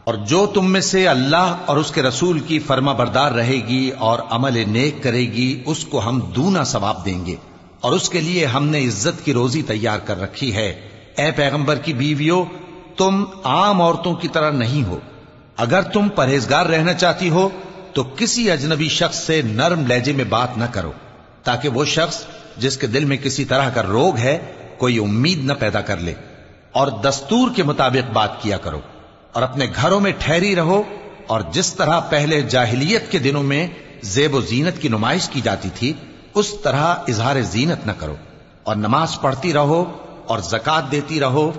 اور جو تم میں سے اللہ اور اس کے رسول کی فرما بردار رہے گی اور عمل نیک کرے گی اس کو ہم دونا ثواب دیں گے، اور اس کے لیے ہم نے عزت کی روزی تیار کر رکھی ہے۔ اے پیغمبر کی بیویوں، تم عام عورتوں کی طرح نہیں ہو۔ اگر تم پرہیزگار رہنا چاہتی ہو تو کسی اجنبی شخص سے نرم لہجے میں بات نہ کرو، تاکہ وہ شخص جس کے دل میں کسی طرح کا روگ ہے کوئی امید نہ پیدا کر لے، اور دستور کے مطابق بات کیا کرو، اور اپنے گھروں میں ٹھہری رہو، اور جس طرح پہلے جاہلیت کے دنوں میں زیب و زینت کی نمائش کی جاتی تھی اس طرح اظہار زینت نہ کرو، اور نماز پڑھتی رہو اور زکوٰۃ دیتی رہو،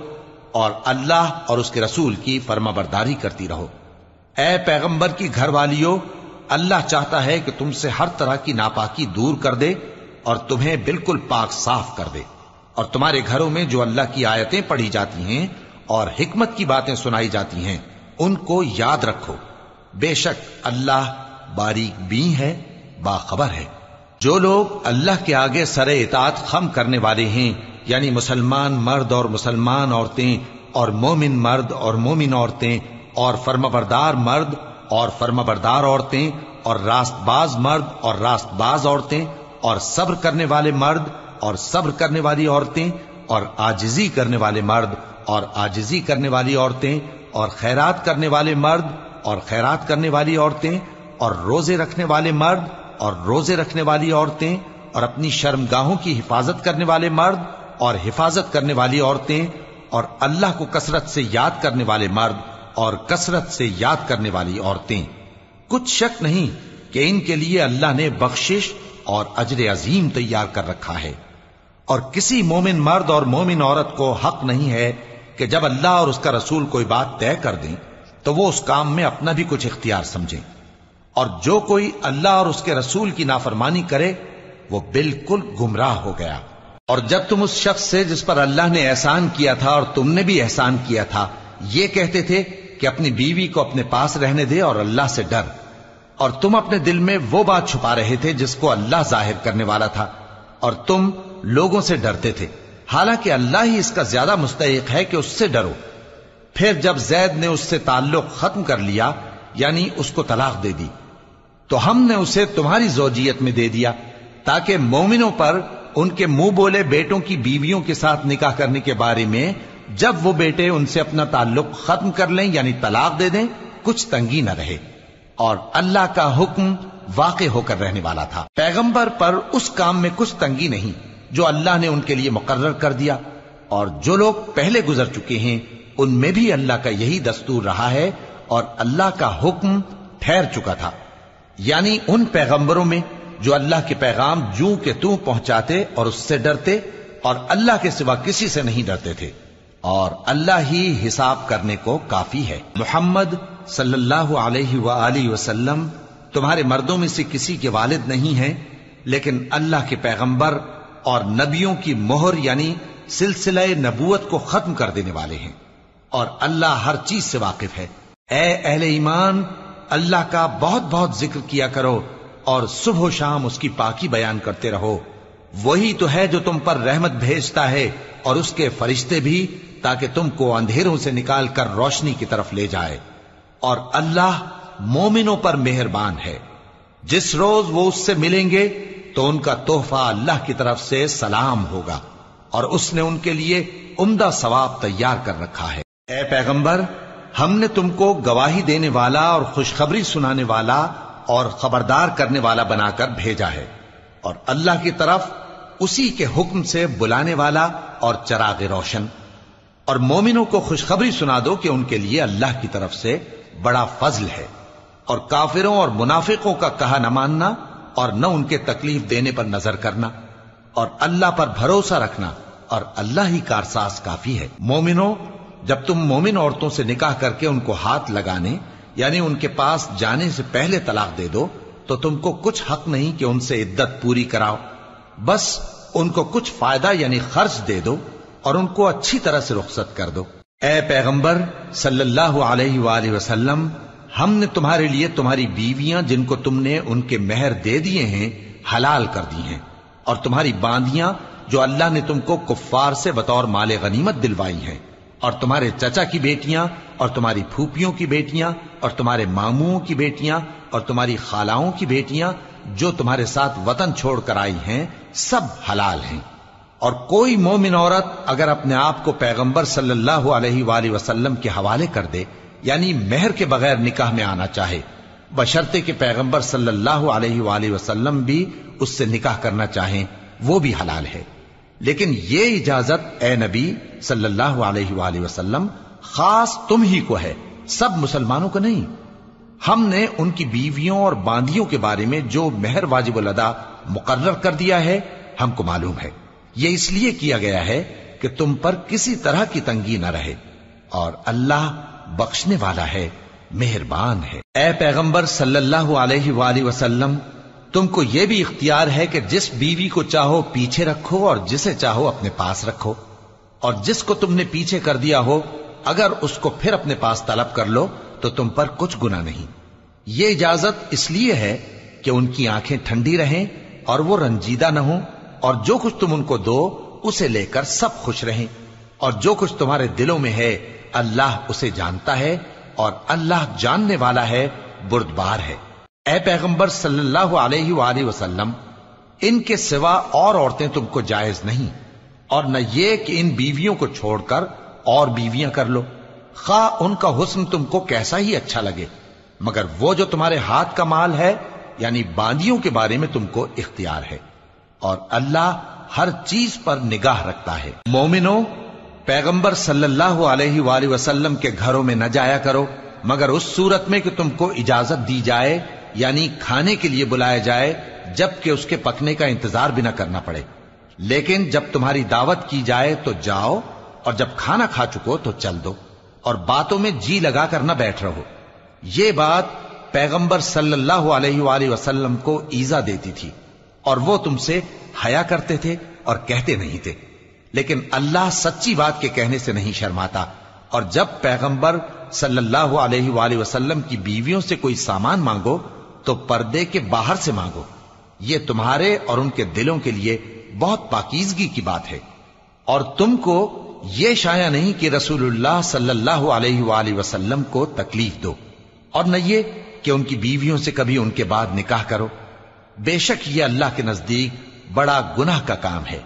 اور اللہ اور اس کے رسول کی فرما برداری کرتی رہو۔ اے پیغمبر کی گھر والیو، اللہ چاہتا ہے کہ تم سے ہر طرح کی ناپاکی دور کر دے اور تمہیں بالکل پاک صاف کر دے، اور تمہارے گھروں میں جو اللہ کی آیتیں پڑھی جاتی ہیں اور حکمت کی باتیں سنائی جاتی ہیں ان کو یاد رکھو، بے شک اللہ باریک بین ہے، باخبر ہے۔ جو لوگ اللہ کے آگے سر اطاعت خم کرنے والے ہیں، یعنی مسلمان مرد اور مسلمان عورتیں، اور مومن مرد اور مومن عورتیں، اور فرمانبردار مرد اور فرمانبردار عورتیں، اور راست باز مرد اور راست باز عورتیں، اور صبر کرنے والے مرد اور صبر کرنے والی عورتیں، اور عاجزی کرنے والے مرد اور عاجزی کرنے والی عورتیں، اور خیرات کرنے والے مرد اور خیرات کرنے والی عورتیں، اور روزے رکھنے والے مرد اور روزے رکھنے والی عورتیں، اور اپنی شرمگاہوں کی حفاظت کرنے والے مرد اور حفاظت کرنے والی عورتیں، اور اللہ کو کثرت سے یاد کرنے والے مرد اور کثرت سے یاد کرنے والی عورتیں۔ کچھ شک نہیں کہ ان کے لیے اللہ نے بخشش اور اجر عظیم تیار کر رکھا ہے، اور کسی مومن مرد اور مومن عورت کو حق نہیں ہے کہ جب اللہ اور اس کا رسول کوئی بات طے کر دیں تو وہ اس کام میں اپنا بھی کچھ اختیار سمجھیں، اور جو کوئی اللہ اور اس کے رسول کی نافرمانی کرے وہ بالکل گمراہ ہو گیا۔ اور جب تم اس شخص سے جس پر اللہ نے احسان کیا تھا اور تم نے بھی احسان کیا تھا یہ کہتے تھے کہ اپنی بیوی کو اپنے پاس رہنے دے اور اللہ سے ڈر، اور تم اپنے دل میں وہ بات چھپا رہے تھے جس کو اللہ ظاہر کرنے والا تھا، اور تم لوگوں سے ڈرتے تھے، حالانکہ اللہ ہی اس کا زیادہ مستحق ہے کہ اس سے ڈرو۔ پھر جب زید نے اس سے تعلق ختم کر لیا، یعنی اس کو طلاق دے دی، تو ہم نے اسے تمہاری زوجیت میں دے دیا تاکہ مومنوں پر ان کے منہ بولے بیٹوں کی بیویوں کے ساتھ نکاح کرنے کے بارے میں جب وہ بیٹے ان سے اپنا تعلق ختم کر لیں یعنی طلاق دے دیں کچھ تنگی نہ رہے، اور اللہ کا حکم واقع ہو کر رہنے والا تھا۔ پیغمبر پر اس کام میں کچھ تنگی نہیں جو اللہ نے ان کے لیے مقرر کر دیا، اور جو لوگ پہلے گزر چکے ہیں ان میں بھی اللہ کا یہی دستور رہا ہے، اور اللہ کا حکم ٹھہر چکا تھا، یعنی ان پیغمبروں میں جو اللہ کے پیغام جوں کہ توں پہنچاتے اور اس سے ڈرتے اور اللہ کے سوا کسی سے نہیں ڈرتے تھے، اور اللہ ہی حساب کرنے کو کافی ہے۔ محمد صلی اللہ علیہ وآلہ وسلم تمہارے مردوں میں سے کسی کے والد نہیں ہیں، لیکن اللہ کے پیغمبر اور نبیوں کی مہر یعنی سلسلہ نبوت کو ختم کر دینے والے ہیں، اور اللہ ہر چیز سے واقف ہے۔ اے اہل ایمان، اللہ کا بہت بہت ذکر کیا کرو اور صبح و شام اس کی پاکی بیان کرتے رہو، وہی تو ہے جو تم پر رحمت بھیجتا ہے اور اس کے فرشتے بھی، تاکہ تم کو اندھیروں سے نکال کر روشنی کی طرف لے جائے، اور اللہ مومنوں پر مہربان ہے۔ جس روز وہ اس سے ملیں گے تو ان کا تحفہ اللہ کی طرف سے سلام ہوگا، اور اس نے ان کے لیے عمدہ ثواب تیار کر رکھا ہے۔ اے پیغمبر، ہم نے تم کو گواہی دینے والا اور خوشخبری سنانے والا اور خبردار کرنے والا بنا کر بھیجا ہے، اور اللہ کی طرف اسی کے حکم سے بلانے والا اور چراغ روشن۔ اور مومنوں کو خوشخبری سنا دو کہ ان کے لیے اللہ کی طرف سے بڑا فضل ہے، اور کافروں اور منافقوں کا کہا نہ ماننا اور نہ ان کے تکلیف دینے پر نظر کرنا، اور اللہ پر بھروسہ رکھنا، اور اللہ ہی کارساز کافی ہے۔ مومنوں، جب تم مومن عورتوں سے نکاح کر کے ان کو ہاتھ لگانے یعنی ان کے پاس جانے سے پہلے طلاق دے دو تو تم کو کچھ حق نہیں کہ ان سے عدت پوری کراؤ، بس ان کو کچھ فائدہ یعنی خرچ دے دو اور ان کو اچھی طرح سے رخصت کر دو۔ اے پیغمبر صلی اللہ علیہ وآلہ وسلم، ہم نے تمہارے لیے تمہاری بیویاں جن کو تم نے ان کے مہر دے دیے ہیں حلال کر دی ہیں، اور تمہاری باندیاں جو اللہ نے تم کو کفار سے بطور مال غنیمت دلوائی ہیں، اور تمہارے چچا کی بیٹیاں اور تمہاری پھوپھیوں کی بیٹیاں اور تمہارے ماموؤں کی بیٹیاں اور تمہاری خالاؤں کی بیٹیاں جو تمہارے ساتھ وطن چھوڑ کر آئی ہیں سب حلال ہیں۔ اور کوئی مومن عورت اگر اپنے آپ کو پیغمبر صلی اللہ علیہ وآلہ وسلم کے حوالے کر دے، یعنی مہر کے بغیر نکاح میں آنا چاہے، بشرطے کہ پیغمبر صلی اللہ علیہ وآلہ وسلم بھی اس سے نکاح کرنا چاہیں، وہ بھی حلال ہے۔ لیکن یہ اجازت اے نبی صلی اللہ علیہ وآلہ وسلم خاص تم ہی کو ہے، سب مسلمانوں کو نہیں۔ ہم نے ان کی بیویوں اور باندیوں کے بارے میں جو مہر واجب الادا مقرر کر دیا ہے ہم کو معلوم ہے، یہ اس لیے کیا گیا ہے کہ تم پر کسی طرح کی تنگی نہ رہے، اور اللہ بخشنے والا ہے، مہربان ہے۔ اے پیغمبر صلی اللہ علیہ وآلہ وسلم، تم کو یہ بھی اختیار ہے کہ جس بیوی کو چاہو پیچھے رکھو اور جسے چاہو اپنے پاس رکھو، اور جس کو تم نے پیچھے کر دیا ہو اگر اس کو پھر اپنے پاس طلب کر لو تو تم پر کچھ گناہ نہیں۔ یہ اجازت اس لیے ہے کہ ان کی آنکھیں ٹھنڈی رہیں اور وہ رنجیدہ نہ ہوں، اور جو کچھ تم ان کو دو اسے لے کر سب خوش رہیں، اور جو کچھ تمہارے دلوں میں ہے اللہ اسے جانتا ہے، اور اللہ جاننے والا ہے، بردبار ہے۔ اے پیغمبر صلی اللہ علیہ وآلہ وسلم، ان کے سوا اور عورتیں تم کو جائز نہیں، اور نہ یہ کہ ان بیویوں کو چھوڑ کر اور بیویاں کر لو، خواہ ان کا حسن تم کو کیسا ہی اچھا لگے، مگر وہ جو تمہارے ہاتھ کا مال ہے یعنی باندیوں کے بارے میں تم کو اختیار ہے، اور اللہ ہر چیز پر نگاہ رکھتا ہے۔ مومنوں، پیغمبر صلی اللہ علیہ وآلہ وسلم کے گھروں میں نہ جایا کرو مگر اس صورت میں کہ تم کو اجازت دی جائے، یعنی کھانے کے لیے بلایا جائے جبکہ اس کے پکنے کا انتظار بھی نہ کرنا پڑے۔ لیکن جب تمہاری دعوت کی جائے تو جاؤ، اور جب کھانا کھا چکو تو چل دو، اور باتوں میں جی لگا کر نہ بیٹھ رہو۔ یہ بات پیغمبر صلی اللہ علیہ وآلہ وسلم کو ایذا دیتی تھی، اور وہ تم سے حیا کرتے تھے اور کہتے نہیں تھے، لیکن اللہ سچی بات کے کہنے سے نہیں شرماتا، اور جب پیغمبر صلی اللہ علیہ وآلہ وسلم کی بیویوں سے کوئی سامان مانگو تو پردے کے باہر سے مانگو، یہ تمہارے اور ان کے دلوں کے لیے بہت پاکیزگی کی بات ہے۔ اور تم کو یہ شایع نہیں کہ رسول اللہ صلی اللہ علیہ وآلہ وسلم کو تکلیف دو، اور نہ یہ کہ ان کی بیویوں سے کبھی ان کے بعد نکاح کرو، بے شک یہ اللہ کے نزدیک بڑا گناہ کا کام ہے۔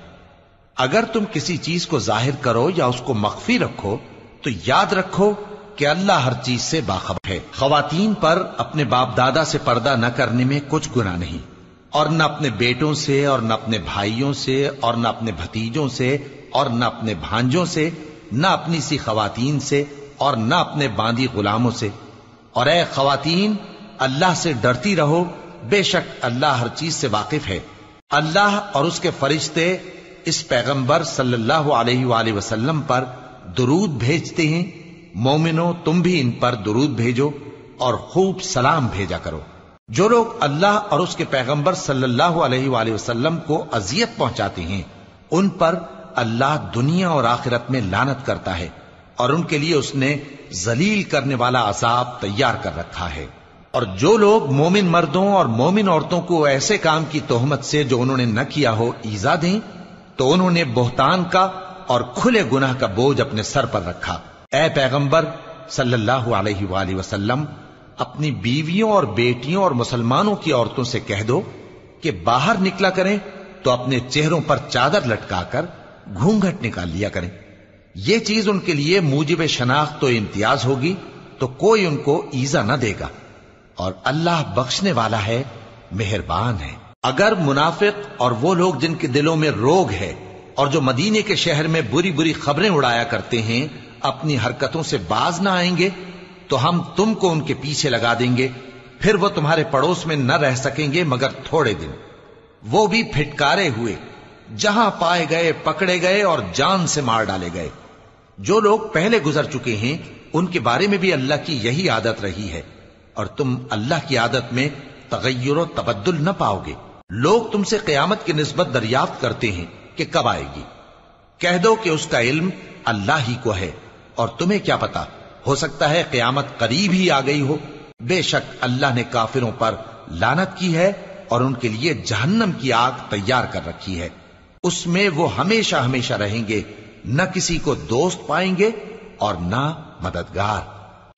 اگر تم کسی چیز کو ظاہر کرو یا اس کو مخفی رکھو تو یاد رکھو کہ اللہ ہر چیز سے باخبر ہے۔ خواتین پر اپنے باپ دادا سے پردہ نہ کرنے میں کچھ گناہ نہیں، اور نہ اپنے بیٹوں سے اور نہ اپنے بھائیوں سے اور نہ اپنے بھتیجوں سے اور نہ اپنے بھانجوں سے، نہ اپنی سی خواتین سے اور نہ اپنے باندی غلاموں سے۔ اور اے خواتین، اللہ سے ڈرتی رہو، بے شک اللہ ہر چیز سے واقف ہے۔ اللہ اور اس کے فرشتے اس پیغمبر صلی اللہ علیہ وآلہ وسلم پر درود بھیجتے ہیں۔ مومنوں، تم بھی ان پر درود بھیجو اور خوب سلام بھیجا کرو۔ جو لوگ اللہ اور اس کے پیغمبر صلی اللہ علیہ وآلہ وسلم کو اذیت پہنچاتے ہیں ان پر اللہ دنیا اور آخرت میں لعنت کرتا ہے، اور ان کے لیے اس نے ذلیل کرنے والا عذاب تیار کر رکھا ہے۔ اور جو لوگ مومن مردوں اور مومن عورتوں کو ایسے کام کی تہمت سے جو انہوں نے نہ کیا ہو ایذا دیں تو انہوں نے بہتان کا اور کھلے گناہ کا بوجھ اپنے سر پر رکھا۔ اے پیغمبر صلی اللہ علیہ وآلہ وسلم، اپنی بیویوں اور بیٹیوں اور مسلمانوں کی عورتوں سے کہہ دو کہ باہر نکلا کریں تو اپنے چہروں پر چادر لٹکا کر گھونگھٹ نکال لیا کریں، یہ چیز ان کے لیے موجب شناخت و امتیاز ہوگی تو کوئی ان کو ایذا نہ دے گا، اور اللہ بخشنے والا ہے، مہربان ہے۔ اگر منافق اور وہ لوگ جن کے دلوں میں روگ ہے اور جو مدینے کے شہر میں بری بری خبریں اڑایا کرتے ہیں اپنی حرکتوں سے باز نہ آئیں گے تو ہم تم کو ان کے پیچھے لگا دیں گے، پھر وہ تمہارے پڑوس میں نہ رہ سکیں گے مگر تھوڑے دن، وہ بھی پھٹکارے ہوئے، جہاں پائے گئے پکڑے گئے اور جان سے مار ڈالے گئے۔ جو لوگ پہلے گزر چکے ہیں ان کے بارے میں بھی اللہ کی یہی عادت رہی ہے، اور تم اللہ کی عادت میں تغیر و تبدل نہ پاؤ گے۔ لوگ تم سے قیامت کی نسبت دریافت کرتے ہیں کہ کب آئے گی، کہہ دو کہ اس کا علم اللہ ہی کو ہے، اور تمہیں کیا پتا، ہو سکتا ہے قیامت قریب ہی آ گئی ہو۔ بے شک اللہ نے کافروں پر لعنت کی ہے اور ان کے لیے جہنم کی آگ تیار کر رکھی ہے، اس میں وہ ہمیشہ ہمیشہ رہیں گے، نہ کسی کو دوست پائیں گے اور نہ مددگار۔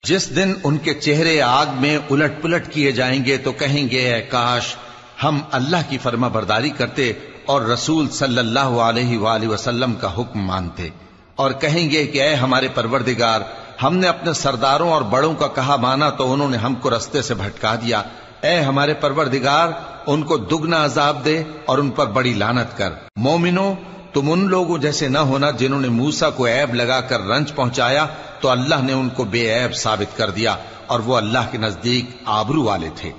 جس دن ان کے چہرے آگ میں الٹ پلٹ کیے جائیں گے تو کہیں گے اے کاش ہم اللہ کی فرما برداری کرتے اور رسول صلی اللہ علیہ وآلہ وسلم کا حکم مانتے، اور کہیں گے کہ اے ہمارے پروردگار، ہم نے اپنے سرداروں اور بڑوں کا کہا مانا تو انہوں نے ہم کو رستے سے بھٹکا دیا۔ اے ہمارے پروردگار، ان کو دگنا عذاب دے اور ان پر بڑی لعنت کر۔ مومنو، تم ان لوگوں جیسے نہ ہونا جنہوں نے موسیٰ کو عیب لگا کر رنج پہنچایا تو اللہ نے ان کو بے عیب ثابت کر دیا اور وہ اللہ کے نزدیک آبرو والے تھے۔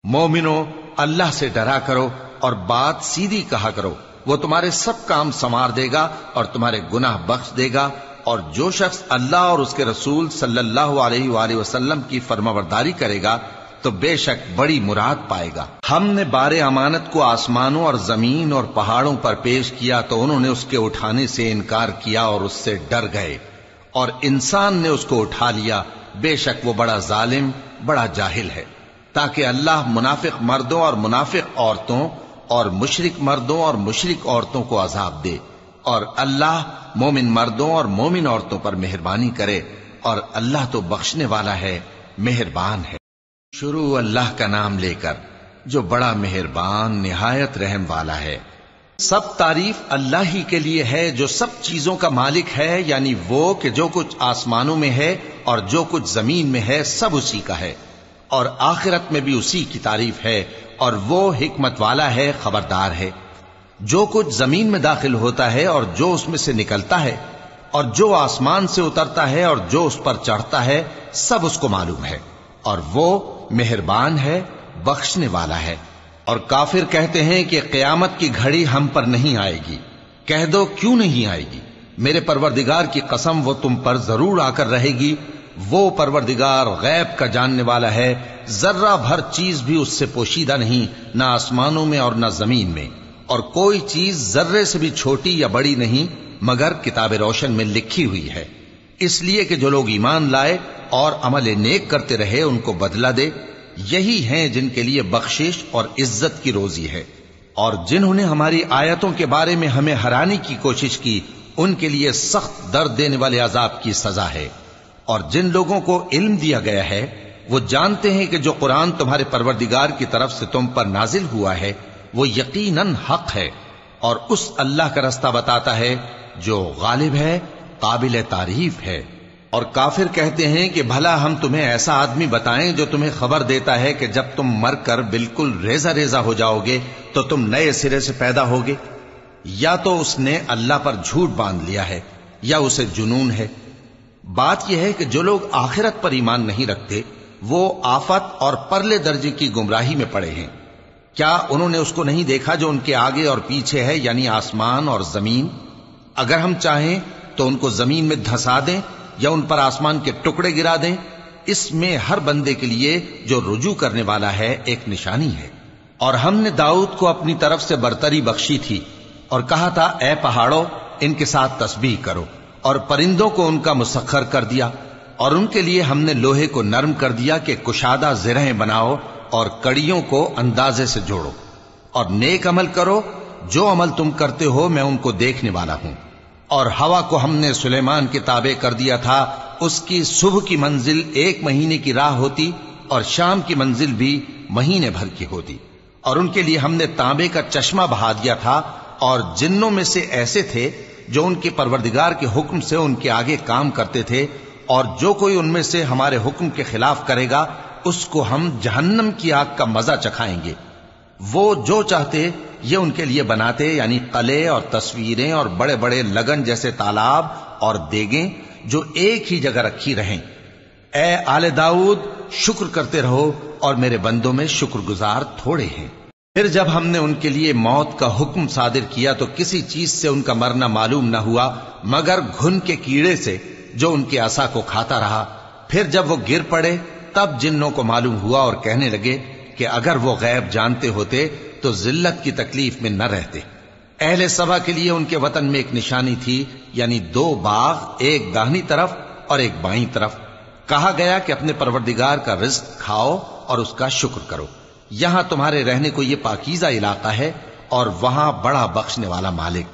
مومنو، اللہ سے ڈرا کرو اور بات سیدھی کہا کرو، وہ تمہارے سب کام سنوار دے گا اور تمہارے گناہ بخش دے گا، اور جو شخص اللہ اور اس کے رسول صلی اللہ علیہ وآلہ وسلم کی فرمانبرداری کرے گا تو بے شک بڑی مراد پائے گا۔ ہم نے بار امانت کو آسمانوں اور زمین اور پہاڑوں پر پیش کیا تو انہوں نے اس کے اٹھانے سے انکار کیا اور اس سے ڈر گئے، اور انسان نے اس کو اٹھا لیا، بے شک وہ بڑا ظالم، بڑا جاہل ہے۔ تاکہ اللہ منافق مردوں اور منافق عورتوں اور مشرک مردوں اور مشرک عورتوں کو عذاب دے، اور اللہ مومن مردوں اور مومن عورتوں پر مہربانی کرے، اور اللہ تو بخشنے والا ہے، مہربان ہے۔ شروع اللہ کا نام لے کر جو بڑا مہربان نہایت رحم والا ہے۔ سب تعریف اللہ ہی کے لیے ہے جو سب چیزوں کا مالک ہے، یعنی وہ کہ جو کچھ آسمانوں میں ہے اور جو کچھ زمین میں ہے سب اسی کا ہے، اور آخرت میں بھی اسی کی تعریف ہے، اور وہ حکمت والا ہے، خبردار ہے۔ جو کچھ زمین میں داخل ہوتا ہے اور جو اس میں سے نکلتا ہے اور جو آسمان سے اترتا ہے اور جو اس پر چڑھتا ہے سب اس کو معلوم ہے، اور وہ مہربان ہے، بخشنے والا ہے۔ اور کافر کہتے ہیں کہ قیامت کی گھڑی ہم پر نہیں آئے گی۔ کہہ دو کیوں نہیں آئے گی؟ میرے پروردگار کی قسم وہ تم پر ضرور آ کر رہے گی۔ وہ پروردگار غیب کا جاننے والا ہے، ذرہ بھر چیز بھی اس سے پوشیدہ نہیں، نہ آسمانوں میں اور نہ زمین میں، اور کوئی چیز ذرے سے بھی چھوٹی یا بڑی نہیں مگر کتاب روشن میں لکھی ہوئی ہے، اس لیے کہ جو لوگ ایمان لائے اور عمل نیک کرتے رہے ان کو بدلہ دے۔ یہی ہیں جن کے لیے بخشش اور عزت کی روزی ہے، اور جنہوں نے ہماری آیتوں کے بارے میں ہمیں ہرانے کی کوشش کی ان کے لیے سخت درد دینے والے عذاب کی سزا ہے۔ اور جن لوگوں کو علم دیا گیا ہے وہ جانتے ہیں کہ جو قرآن تمہارے پروردگار کی طرف سے تم پر نازل ہوا ہے وہ یقیناً حق ہے، اور اس اللہ کا رستہ بتاتا ہے جو غالب ہے، قابل تعریف ہے۔ اور کافر کہتے ہیں کہ بھلا ہم تمہیں ایسا آدمی بتائیں جو تمہیں خبر دیتا ہے کہ جب تم مر کر بالکل ریزہ ریزہ ہو جاؤ گے تو تم نئے سرے سے پیدا ہوگے؟ یا تو اس نے اللہ پر جھوٹ باندھ لیا ہے یا اسے جنون ہے۔ بات یہ ہے کہ جو لوگ آخرت پر ایمان نہیں رکھتے وہ آفت اور پرلے درجے کی گمراہی میں پڑے ہیں۔ کیا انہوں نے اس کو نہیں دیکھا جو ان کے آگے اور پیچھے ہے، یعنی آسمان اور زمین؟ اگر ہم چاہیں تو ان کو زمین میں دھسا دیں یا ان پر آسمان کے ٹکڑے گرا دیں، اس میں ہر بندے کے لیے جو رجوع کرنے والا ہے ایک نشانی ہے۔ اور ہم نے داؤد کو اپنی طرف سے برتری بخشی تھی اور کہا تھا اے پہاڑوں ان کے ساتھ تسبیح کرو، اور پرندوں کو ان کا مسخر کر دیا، اور ان کے لیے ہم نے لوہے کو نرم کر دیا کہ کشادہ زرہیں بناؤ اور کڑیوں کو اندازے سے جوڑو، اور نیک عمل کرو، جو عمل تم کرتے ہو میں ان کو دیکھنے والا ہوں۔ اور ہوا کو ہم نے سلیمان کے تابع کر دیا تھا، اس کی صبح کی منزل 1 مہینے کی راہ ہوتی اور شام کی منزل بھی مہینے بھر کی ہوتی۔ اور ان کے لیے ہم نے تانبے کا چشمہ بہا دیا تھا، اور جنوں میں سے ایسے تھے جو ان کے پروردگار کے حکم سے ان کے آگے کام کرتے تھے، اور جو کوئی ان میں سے ہمارے حکم کے خلاف کرے گا اس کو ہم جہنم کی آگ کا مزہ چکھائیں گے۔ وہ جو چاہتے یہ ان کے لیے بناتے، یعنی قلعے اور تصویریں اور بڑے بڑے لگن جیسے تالاب اور دیگیں جو ایک ہی جگہ رکھی رہیں۔ اے آل داؤد، شکر کرتے رہو، اور میرے بندوں میں شکر گزار تھوڑے ہیں۔ پھر جب ہم نے ان کے لیے موت کا حکم صادر کیا تو کسی چیز سے ان کا مرنا معلوم نہ ہوا مگر گھن کے کیڑے سے جو ان کے عصا کو کھاتا رہا۔ پھر جب وہ گر پڑے تب جنوں کو معلوم ہوا اور کہنے لگے کہ اگر وہ غیب جانتے ہوتے تو ذلت کی تکلیف میں نہ رہتے۔ اہل سبا کے لیے ان کے وطن میں ایک نشانی تھی، یعنی 2 باغ، ایک داہنی طرف اور ایک بائیں طرف۔ کہا گیا کہ اپنے پروردگار کا رزق کھاؤ اور اس کا شکر کرو، یہاں تمہارے رہنے کو یہ پاکیزہ علاقہ ہے اور وہاں بڑا بخشنے والا مالک۔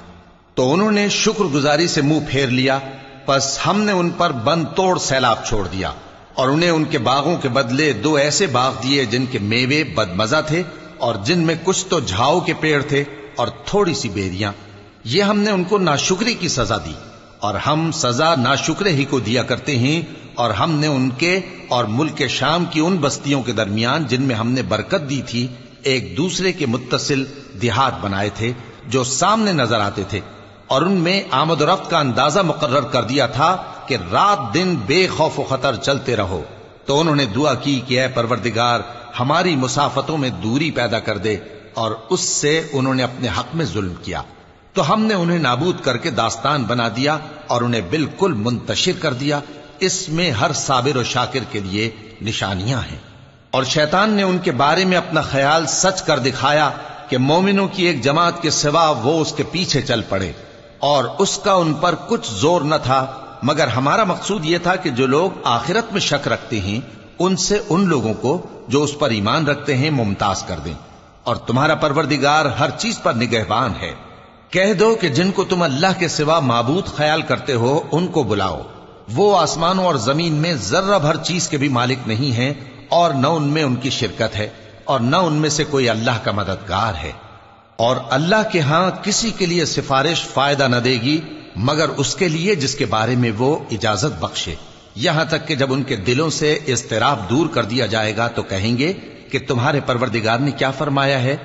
تو انہوں نے شکر گزاری سے منہ پھیر لیا، پس ہم نے ان پر بند توڑ سیلاب چھوڑ دیا اور انہیں ان کے باغوں کے بدلے 2 ایسے باغ دیے جن کے میوے بدمزہ تھے اور جن میں کچھ تو جھاؤ کے پیڑ تھے اور تھوڑی سی بیریاں۔ یہ ہم نے ان کو ناشکری کی سزا دی، اور ہم سزا ناشکرے ہی کو دیا کرتے ہیں۔ اور ہم نے ان کے اور ملک شام کی ان بستیوں کے درمیان جن میں ہم نے برکت دی تھی ایک دوسرے کے متصل دیہات بنائے تھے جو سامنے نظر آتے تھے، اور ان میں آمد و رفت کا اندازہ مقرر کر دیا تھا کہ رات دن بے خوف و خطر چلتے رہو۔ تو انہوں نے دعا کی کہ اے پروردگار ہماری مسافتوں میں دوری پیدا کر دے، اور اس سے انہوں نے اپنے حق میں ظلم کیا، تو ہم نے انہیں نابود کر کے داستان بنا دیا اور انہیں بالکل منتشر کر دیا۔ اس میں ہر صابر و شاکر کے لیے نشانیاں ہیں۔ اور شیطان نے ان کے بارے میں اپنا خیال سچ کر دکھایا کہ مومنوں کی ایک جماعت کے سوا وہ اس کے پیچھے چل پڑے، اور اس کا ان پر کچھ زور نہ تھا، مگر ہمارا مقصود یہ تھا کہ جو لوگ آخرت میں شک رکھتے ہیں ان سے ان لوگوں کو جو اس پر ایمان رکھتے ہیں ممتاز کر دیں، اور تمہارا پروردگار ہر چیز پر نگہبان ہے۔ کہہ دو کہ جن کو تم اللہ کے سوا معبود خیال کرتے ہو ان کو بلاؤ، وہ آسمانوں اور زمین میں ذرہ بھر چیز کے بھی مالک نہیں ہیں، اور نہ ان میں ان کی شرکت ہے، اور نہ ان میں سے کوئی اللہ کا مددگار ہے۔ اور اللہ کے ہاں کسی کے لیے سفارش فائدہ نہ دے گی مگر اس کے لیے جس کے بارے میں وہ اجازت بخشے، یہاں تک کہ جب ان کے دلوں سے اضطراب دور کر دیا جائے گا تو کہیں گے کہ تمہارے پروردگار نے کیا فرمایا ہے؟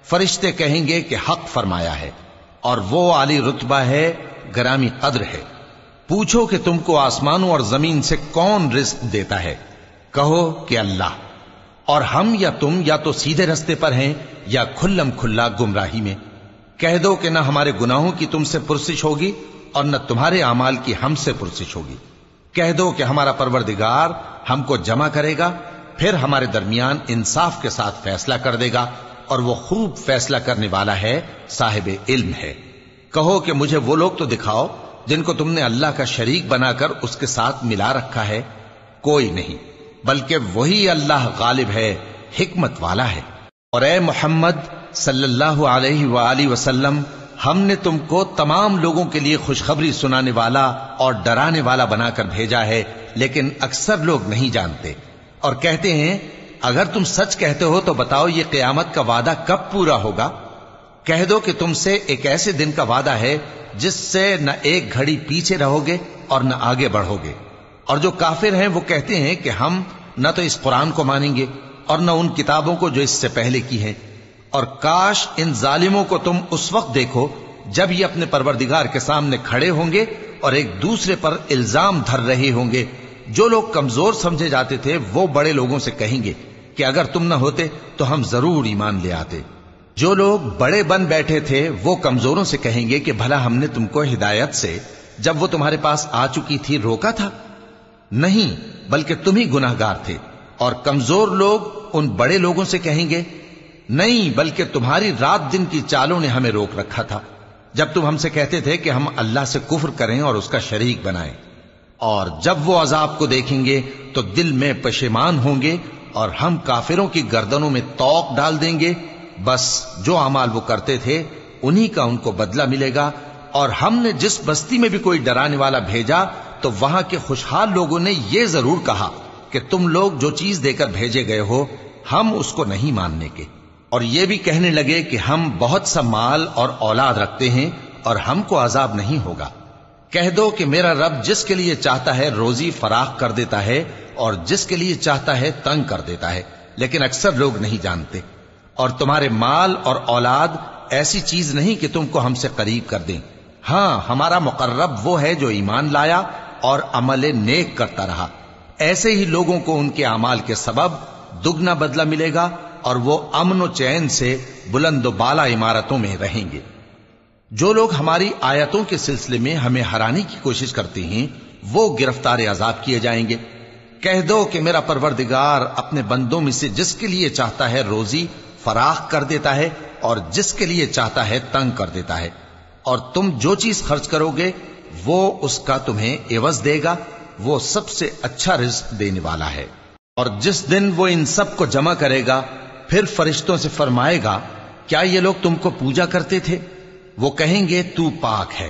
فرشتے کہیں گے کہ حق فرمایا ہے، اور وہ عالی رتبہ ہے، گرامی قدر ہے۔ پوچھو کہ تم کو آسمانوں اور زمین سے کون رزق دیتا ہے؟ کہو کہ اللہ، اور ہم یا تم یا تو سیدھے رستے پر ہیں یا کھلم کھلا گمراہی میں۔ کہہ دو کہ نہ ہمارے گناہوں کی تم سے پرسش ہوگی اور نہ تمہارے اعمال کی ہم سے پرسش ہوگی۔ کہہ دو کہ ہمارا پروردگار ہم کو جمع کرے گا، پھر ہمارے درمیان انصاف کے ساتھ فیصلہ کر دے گا، اور وہ خوب فیصلہ کرنے والا ہے، صاحب علم ہے۔ کہو کہ مجھے وہ لوگ تو دکھاؤ جن کو تم نے اللہ کا شریک بنا کر اس کے ساتھ ملا رکھا ہے۔ کوئی نہیں، بلکہ وہی اللہ غالب ہے، حکمت والا ہے۔ اور اے محمد صلی اللہ علیہ وآلہ وسلم، ہم نے تم کو تمام لوگوں کے لیے خوشخبری سنانے والا اور ڈرانے والا بنا کر بھیجا ہے، لیکن اکثر لوگ نہیں جانتے، اور کہتے ہیں اگر تم سچ کہتے ہو تو بتاؤ یہ قیامت کا وعدہ کب پورا ہوگا؟ کہہ دو کہ تم سے ایک ایسے دن کا وعدہ ہے جس سے نہ ایک گھڑی پیچھے رہو گے اور نہ آگے بڑھو گے۔ اور جو کافر ہیں وہ کہتے ہیں کہ ہم نہ تو اس قرآن کو مانیں گے اور نہ ان کتابوں کو جو اس سے پہلے کی ہیں، اور کاش ان ظالموں کو تم اس وقت دیکھو جب یہ اپنے پروردگار کے سامنے کھڑے ہوں گے اور ایک دوسرے پر الزام دھر رہے ہوں گے۔ جو لوگ کمزور سمجھے جاتے تھے وہ بڑے لوگوں سے کہیں گے کہ اگر تم نہ ہوتے تو ہم ضرور ایمان لے آتے۔ جو لوگ بڑے بن بیٹھے تھے وہ کمزوروں سے کہیں گے کہ بھلا ہم نے تم کو ہدایت سے جب وہ تمہارے پاس آ چکی تھی روکا تھا؟ نہیں، بلکہ تم ہی گناہگار تھے۔ اور کمزور لوگ ان بڑے لوگوں سے کہیں گے نہیں، بلکہ تمہاری رات دن کی چالوں نے ہمیں روک رکھا تھا جب تم ہم سے کہتے تھے کہ ہم اللہ سے کفر کریں اور اس کا شریک بنائیں۔ اور جب وہ عذاب کو دیکھیں گے تو دل میں پشیمان ہوں گے، اور ہم کافروں کی گردنوں میں طوق ڈال دیں گے۔ بس جو اعمال وہ کرتے تھے انہی کا ان کو بدلہ ملے گا۔ اور ہم نے جس بستی میں بھی کوئی ڈرانے والا بھیجا تو وہاں کے خوشحال لوگوں نے یہ ضرور کہا کہ تم لوگ جو چیز دے کر بھیجے گئے ہو ہم اس کو نہیں ماننے کے، اور یہ بھی کہنے لگے کہ ہم بہت سا مال اور اولاد رکھتے ہیں اور ہم کو عذاب نہیں ہوگا۔ کہہ دو کہ میرا رب جس کے لیے چاہتا ہے روزی فراخ کر دیتا ہے اور جس کے لیے چاہتا ہے تنگ کر دیتا ہے، لیکن اکثر لوگ نہیں جانتے۔ اور تمہارے مال اور اولاد ایسی چیز نہیں کہ تم کو ہم سے قریب کر دیں، ہاں ہمارا مقرب وہ ہے جو ایمان لایا اور عمل نیک کرتا رہا۔ ایسے ہی لوگوں کو ان کے اعمال کے سبب دگنا بدلہ ملے گا، اور وہ امن و چین سے بلند و بالا عمارتوں میں رہیں گے۔ جو لوگ ہماری آیتوں کے سلسلے میں ہمیں ہرانے کی کوشش کرتے ہیں وہ گرفتار عذاب کیے جائیں گے۔ کہہ دو کہ میرا پروردگار اپنے بندوں میں سے جس کے لیے چاہتا ہے روزی فراخ کر دیتا ہے اور جس کے لیے چاہتا ہے تنگ کر دیتا ہے، اور تم جو چیز خرچ کرو گے وہ اس کا تمہیں عوض دے گا، وہ سب سے اچھا رزق دینے والا ہے۔ اور جس دن وہ ان سب کو جمع کرے گا پھر فرشتوں سے فرمائے گا کیا یہ لوگ تم کو پوجا کرتے تھے؟ وہ کہیں گے تو پاک ہے،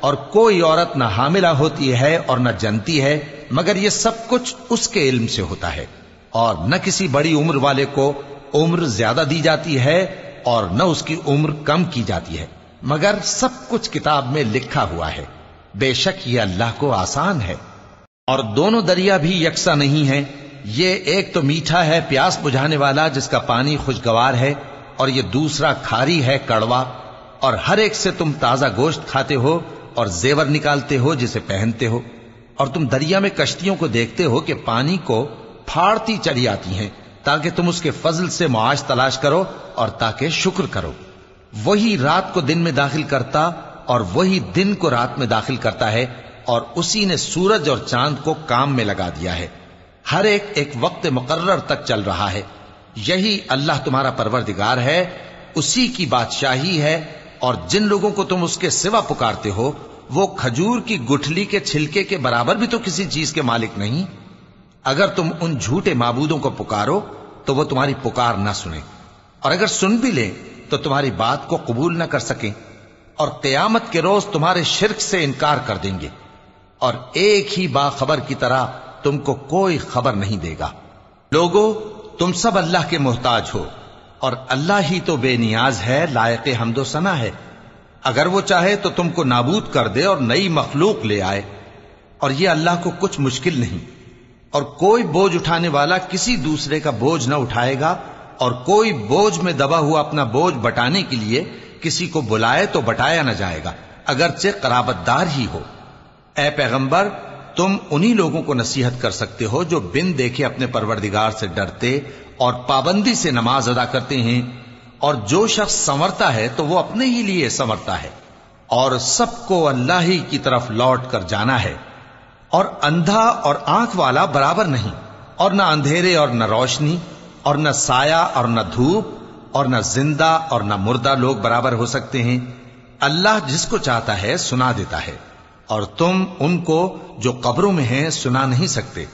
اور کوئی عورت نہ حاملہ ہوتی ہے اور نہ جنتی ہے مگر یہ سب کچھ اس کے علم سے ہوتا ہے، اور نہ کسی بڑی عمر والے کو عمر زیادہ دی جاتی ہے اور نہ اس کی عمر کم کی جاتی ہے، مگر سب کچھ کتاب میں لکھا ہوا ہے۔ بے شک یہ اللہ کو آسان ہے۔ اور دونوں دریا بھی یکساں نہیں ہیں، یہ ایک تو میٹھا ہے پیاس بجھانے والا جس کا پانی خوشگوار ہے، اور یہ دوسرا کھاری ہے کڑوا، اور ہر ایک سے تم تازہ گوشت کھاتے ہو اور زیور نکالتے ہو جسے پہنتے ہو، اور تم دریا میں کشتیوں کو دیکھتے ہو کہ پانی کو پھاڑتی چلی آتی ہیں تاکہ تم اس کے فضل سے معاش تلاش کرو اور تاکہ شکر کرو۔ وہی رات کو دن میں داخل کرتا اور وہی دن کو رات میں داخل کرتا ہے، اور اسی نے سورج اور چاند کو کام میں لگا دیا ہے، ہر ایک ایک وقت مقرر تک چل رہا ہے۔ یہی اللہ تمہارا پروردگار ہے، اسی کی بادشاہی ہے، اور جن لوگوں کو تم اس کے سوا پکارتے ہو وہ کھجور کی گٹھلی کے چھلکے کے برابر بھی تو کسی چیز کے مالک نہیں۔ اگر تم ان جھوٹے معبودوں کو پکارو تو وہ تمہاری پکار نہ سنیں، اور اگر سن بھی لیں تو تمہاری بات کو قبول نہ کر سکیں، اور قیامت کے روز تمہارے شرک سے انکار کر دیں گے، اور ایک ہی باخبر کی طرح تم کو کوئی خبر نہیں دے گا۔ لوگو تم سب اللہ کے محتاج ہو، اور اللہ ہی تو بے نیاز ہے، لائق حمد و ثنا ہے۔ اگر وہ چاہے تو تم کو نابود کر دے اور نئی مخلوق لے آئے، اور یہ اللہ کو کچھ مشکل نہیں۔ اور کوئی بوجھ اٹھانے والا کسی دوسرے کا بوجھ نہ اٹھائے گا، اور کوئی بوجھ میں دبا ہوا اپنا بوجھ بٹانے کے لیے کسی کو بلائے تو بٹایا نہ جائے گا، اگرچہ قرابت دار ہی ہو۔ اے پیغمبر، تم انہی لوگوں کو نصیحت کر سکتے ہو جو بن دیکھے اپنے پروردگار سے ڈرتے اور پابندی سے نماز ادا کرتے ہیں، اور جو شخص سنورتا ہے تو وہ اپنے ہی لیے سنورتا ہے، اور سب کو اللہ ہی کی طرف لوٹ کر جانا ہے۔ اور اندھا اور آنکھ والا برابر نہیں، اور نہ اندھیرے اور نہ روشنی، اور نہ سایہ اور نہ دھوپ، اور نہ زندہ اور نہ مردہ لوگ برابر ہو سکتے ہیں۔ اللہ جس کو چاہتا ہے سنا دیتا ہے، اور تم ان کو جو قبروں میں ہیں سنا نہیں سکتے۔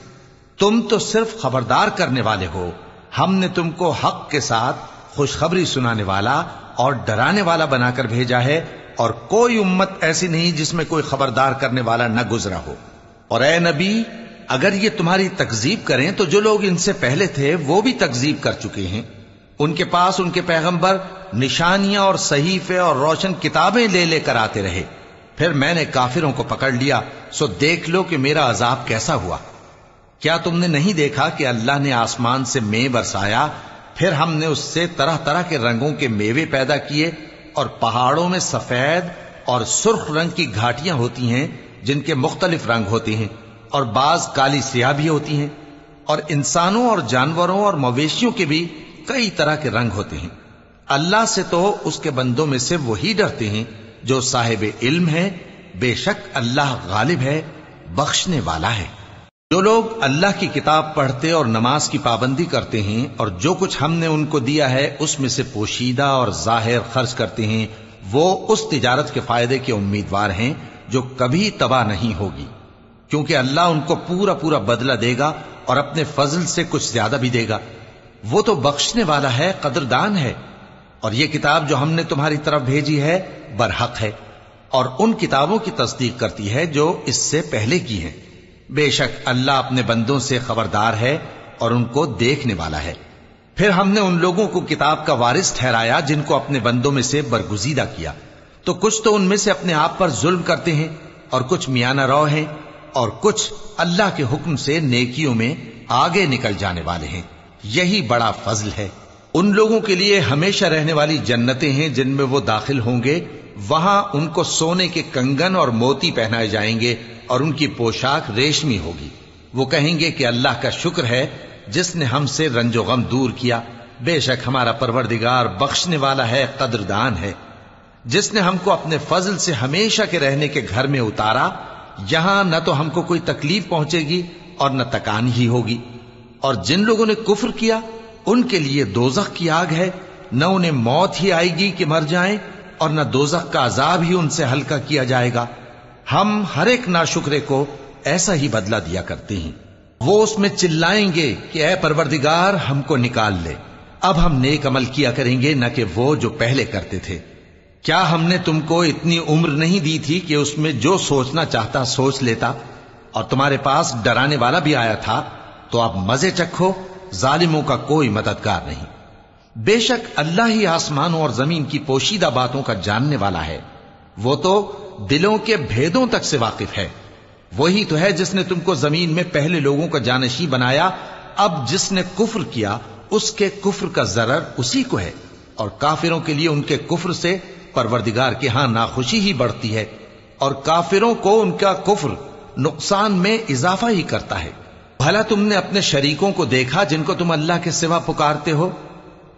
تم تو صرف خبردار کرنے والے ہو، ہم نے تم کو حق کے ساتھ خوشخبری سنانے والا اور ڈرانے والا بنا کر بھیجا ہے، اور کوئی امت ایسی نہیں جس میں کوئی خبردار کرنے والا نہ گزرا ہو۔ اور اے نبی، اگر یہ تمہاری تکذیب کریں تو جو لوگ ان سے پہلے تھے وہ بھی تکذیب کر چکے ہیں۔ ان کے پاس ان کے پیغمبر نشانیاں اور صحیفے اور روشن کتابیں لے لے کر آتے رہے، پھر میں نے کافروں کو پکڑ لیا، سو دیکھ لو کہ میرا عذاب کیسا ہوا۔ کیا تم نے نہیں دیکھا کہ اللہ نے آسمان سے مے برسایا، پھر ہم نے اس سے طرح طرح کے رنگوں کے میوے پیدا کیے، اور پہاڑوں میں سفید اور سرخ رنگ کی گھاٹیاں ہوتی ہیں جن کے مختلف رنگ ہوتے ہیں، اور بعض کالی سیاہ بھی ہوتی ہیں، اور انسانوں اور جانوروں اور مویشیوں کے بھی کئی طرح کے رنگ ہوتے ہیں۔ اللہ سے تو اس کے بندوں میں سے وہی ڈرتے ہیں جو صاحب علم ہے، بے شک اللہ غالب ہے، بخشنے والا ہے۔ جو لوگ اللہ کی کتاب پڑھتے اور نماز کی پابندی کرتے ہیں، اور جو کچھ ہم نے ان کو دیا ہے اس میں سے پوشیدہ اور ظاہر خرچ کرتے ہیں، وہ اس تجارت کے فائدے کے امیدوار ہیں جو کبھی تباہ نہیں ہوگی، کیونکہ اللہ ان کو پورا پورا بدلہ دے گا اور اپنے فضل سے کچھ زیادہ بھی دے گا۔ وہ تو بخشنے والا ہے، قدردان ہے۔ اور یہ کتاب جو ہم نے تمہاری طرف بھیجی ہے برحق ہے، اور ان کتابوں کی تصدیق کرتی ہے جو اس سے پہلے کی ہیں۔ بے شک اللہ اپنے بندوں سے خبردار ہے اور ان کو دیکھنے والا ہے۔ پھر ہم نے ان لوگوں کو کتاب کا وارث ٹھہرایا جن کو اپنے بندوں میں سے برگزیدہ کیا، تو کچھ تو ان میں سے اپنے آپ پر ظلم کرتے ہیں، اور کچھ میانہ رو ہیں، اور کچھ اللہ کے حکم سے نیکیوں میں آگے نکل جانے والے ہیں۔ یہی بڑا فضل ہے۔ ان لوگوں کے لیے ہمیشہ رہنے والی جنتیں ہیں جن میں وہ داخل ہوں گے، وہاں ان کو سونے کے کنگن اور موتی پہنائے جائیں گے، اور ان کی پوشاک ریشمی ہوگی۔ وہ کہیں گے کہ اللہ کا شکر ہے جس نے ہم سے رنج و غم دور کیا، بے شک ہمارا پروردگار بخشنے والا ہے، قدردان ہے۔ جس نے ہم کو اپنے فضل سے ہمیشہ کے رہنے کے گھر میں اتارا، یہاں نہ تو ہم کو کوئی تکلیف پہنچے گی اور نہ تکان ہی ہوگی۔ اور جن لوگوں نے کفر کیا ان کے لیے دوزخ کی آگ ہے، نہ انہیں موت ہی آئے گی کہ مر جائیں، اور نہ دوزخ کا عذاب ہی ان سے ہلکا کیا جائے گا۔ ہم ہر ایک ناشکرے کو ایسا ہی بدلہ دیا کرتے ہیں۔ وہ اس میں چلائیں گے کہ اے پروردگار ہم کو نکال لے، اب ہم نیک عمل کیا کریں گے نہ کہ وہ جو پہلے کرتے تھے۔ کیا ہم نے تم کو اتنی عمر نہیں دی تھی کہ اس میں جو سوچنا چاہتا سوچ لیتا، اور تمہارے پاس ڈرانے والا بھی آیا تھا؟ تو اب مزے چکھو، ظالموں کا کوئی مددگار نہیں۔ بے شک اللہ ہی آسمانوں اور زمین کی پوشیدہ باتوں کا جاننے والا ہے، وہ تو دلوں کے بھیدوں تک سے واقف ہے۔ وہی تو ہے جس نے تم کو زمین میں پہلے لوگوں کا جانشین بنایا، اب جس نے کفر کیا اس کے کفر کا ضرر اسی کو ہے، اور کافروں کے لیے ان کے کفر سے پروردگار کے ہاں ناخوشی ہی بڑھتی ہے، اور کافروں کو ان کا کفر نقصان میں اضافہ ہی کرتا ہے۔ بھلا تم نے اپنے شریکوں کو دیکھا جن کو تم اللہ کے سوا پکارتے ہو؟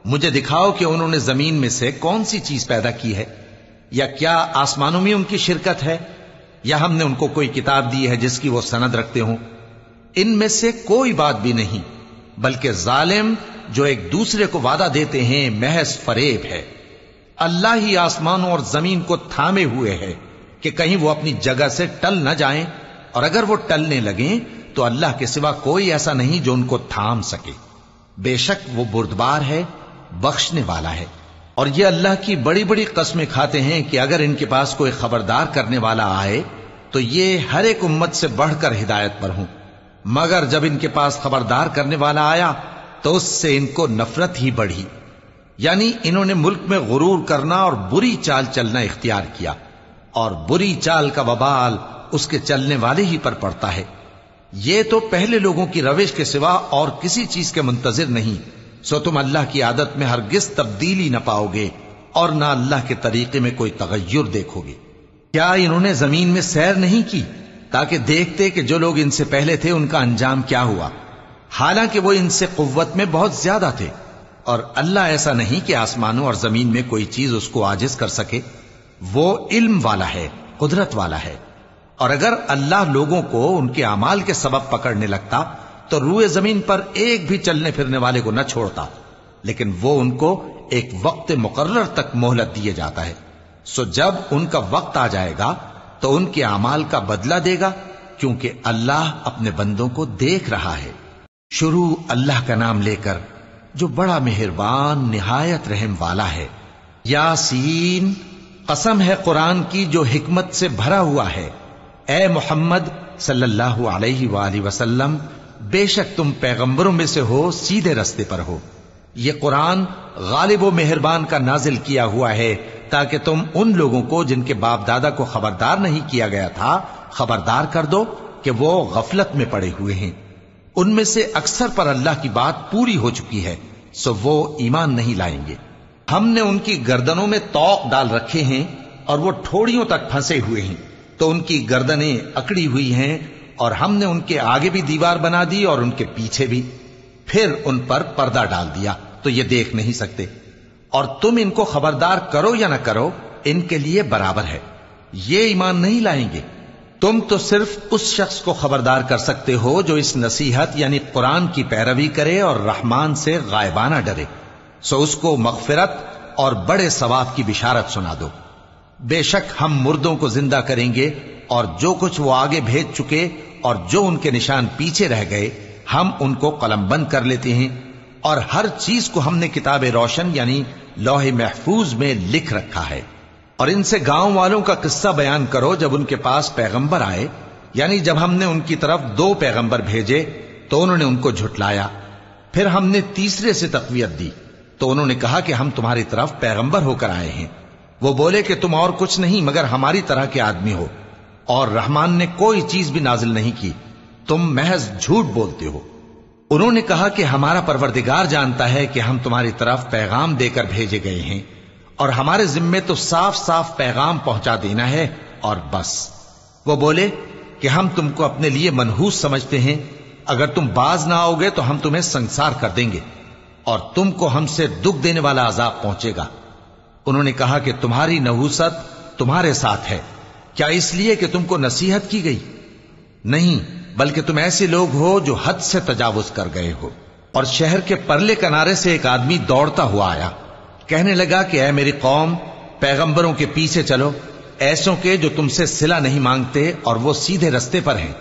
مجھے دکھاؤ کہ انہوں نے زمین میں سے کون سی چیز پیدا کی ہے، یا کیا آسمانوں میں ان کی شرکت ہے، یا ہم نے ان کو کوئی کتاب دی ہے جس کی وہ سند رکھتے ہوں؟ ان میں سے کوئی بات بھی نہیں، بلکہ ظالم جو ایک دوسرے کو وعدہ دیتے ہیں محض فریب ہے۔ اللہ ہی آسمانوں اور زمین کو تھامے ہوئے ہے کہ کہیں وہ اپنی جگہ سے ٹل نہ جائیں، اور اگر وہ ٹلنے لگیں تو اللہ کے سوا کوئی ایسا نہیں جو ان کو تھام سکے۔ بے شک وہ بردبار ہے، بخشنے والا ہے۔ اور یہ اللہ کی بڑی بڑی قسمیں کھاتے ہیں کہ اگر ان کے پاس کوئی خبردار کرنے والا آئے تو یہ ہر ایک امت سے بڑھ کر ہدایت پر ہوں، مگر جب ان کے پاس خبردار کرنے والا آیا تو اس سے ان کو نفرت ہی بڑھی، یعنی انہوں نے ملک میں غرور کرنا اور بری چال چلنا اختیار کیا، اور بری چال کا وبال اس کے چلنے والے ہی پر پڑتا ہے۔ یہ تو پہلے لوگوں کی روش کے سوا اور کسی چیز کے منتظر نہیں، سو تم اللہ کی عادت میں ہرگز تبدیلی نہ پاؤ گے اور نہ اللہ کے طریقے میں کوئی تغیر دیکھو گے۔ کیا انہوں نے زمین میں سیر نہیں کی تاکہ دیکھتے کہ جو لوگ ان سے پہلے تھے ان کا انجام کیا ہوا، حالانکہ وہ ان سے قوت میں بہت زیادہ تھے؟ اور اللہ ایسا نہیں کہ آسمانوں اور زمین میں کوئی چیز اس کو عاجز کر سکے، وہ علم والا ہے، قدرت والا ہے۔ اور اگر اللہ لوگوں کو ان کے اعمال کے سبب پکڑنے لگتا تو روئے زمین پر ایک بھی چلنے پھرنے والے کو نہ چھوڑتا، لیکن وہ ان کو ایک وقت مقرر تک مہلت دیے جاتا ہے، سو جب ان کا وقت آ جائے گا تو ان کے اعمال کا بدلہ دے گا، کیونکہ اللہ اپنے بندوں کو دیکھ رہا ہے۔ شروع اللہ کا نام لے کر جو بڑا مہربان نہایت رحم والا ہے۔ یاسین، قسم ہے قرآن کی جو حکمت سے بھرا ہوا ہے۔ اے محمد صلی اللہ علیہ وآلہ وسلم، بے شک تم پیغمبروں میں سے ہو، سیدھے رستے پر ہو۔ یہ قرآن غالب و مہربان کا نازل کیا ہوا ہے تاکہ تم ان لوگوں کو جن کے باپ دادا کو خبردار نہیں کیا گیا تھا خبردار کر دو کہ وہ غفلت میں پڑے ہوئے ہیں۔ ان میں سے اکثر پر اللہ کی بات پوری ہو چکی ہے، سو وہ ایمان نہیں لائیں گے۔ ہم نے ان کی گردنوں میں طوق ڈال رکھے ہیں اور وہ ٹھوڑیوں تک پھنسے ہوئے ہیں، تو ان کی گردنیں اکڑی ہوئی ہیں، اور ہم نے ان کے آگے بھی دیوار بنا دی اور ان کے پیچھے بھی، پھر ان پر پردہ ڈال دیا تو یہ دیکھ نہیں سکتے۔ اور تم ان کو خبردار کرو یا نہ کرو ان کے لیے برابر ہے، یہ ایمان نہیں لائیں گے۔ تم تو صرف اس شخص کو خبردار کر سکتے ہو جو اس نصیحت یعنی قرآن کی پیروی کرے اور رحمان سے غائبانہ ڈرے، سو اس کو مغفرت اور بڑے ثواب کی بشارت سنا دو۔ بے شک ہم مردوں کو زندہ کریں گے، اور جو کچھ وہ آگے بھیج چکے اور جو ان کے نشان پیچھے رہ گئے ہم ان کو قلم بند کر لیتے ہیں، اور ہر چیز کو ہم نے کتاب روشن یعنی لوح محفوظ میں لکھ رکھا ہے۔ اور ان سے گاؤں والوں کا قصہ بیان کرو جب ان کے پاس پیغمبر آئے، یعنی جب ہم نے ان کی طرف 2 پیغمبر بھیجے تو انہوں نے ان کو جھٹلایا، پھر ہم نے تیسرے سے تقویت دی تو انہوں نے کہا کہ ہم تمہاری طرف پیغمبر ہو کر آئے ہیں۔ وہ بولے کہ تم اور کچھ نہیں مگر ہماری طرح کے آدمی ہو، اور رحمان نے کوئی چیز بھی نازل نہیں کی، تم محض جھوٹ بولتے ہو۔ انہوں نے کہا کہ ہمارا پروردگار جانتا ہے کہ ہم تمہاری طرف پیغام دے کر بھیجے گئے ہیں، اور ہمارے ذمے تو صاف صاف پیغام پہنچا دینا ہے اور بس۔ وہ بولے کہ ہم تم کو اپنے لیے منحوس سمجھتے ہیں، اگر تم باز نہ آؤ گے تو ہم تمہیں سنسار کر دیں گے اور تم کو ہم سے دکھ دینے والا عذاب پہنچے گا۔ انہوں نے کہا کہ تمہاری نحوست تمہارے ساتھ ہے، کیا اس لیے کہ تم کو نصیحت کی گئی؟ نہیں، بلکہ تم ایسے لوگ ہو جو حد سے تجاوز کر گئے ہو۔ اور شہر کے پرلے کنارے سے ایک آدمی دوڑتا ہوا آیا، کہنے لگا کہ اے میری قوم، پیغمبروں کے پیچھے چلو، ایسوں کے جو تم سے صلہ نہیں مانگتے اور وہ سیدھے رستے پر ہیں۔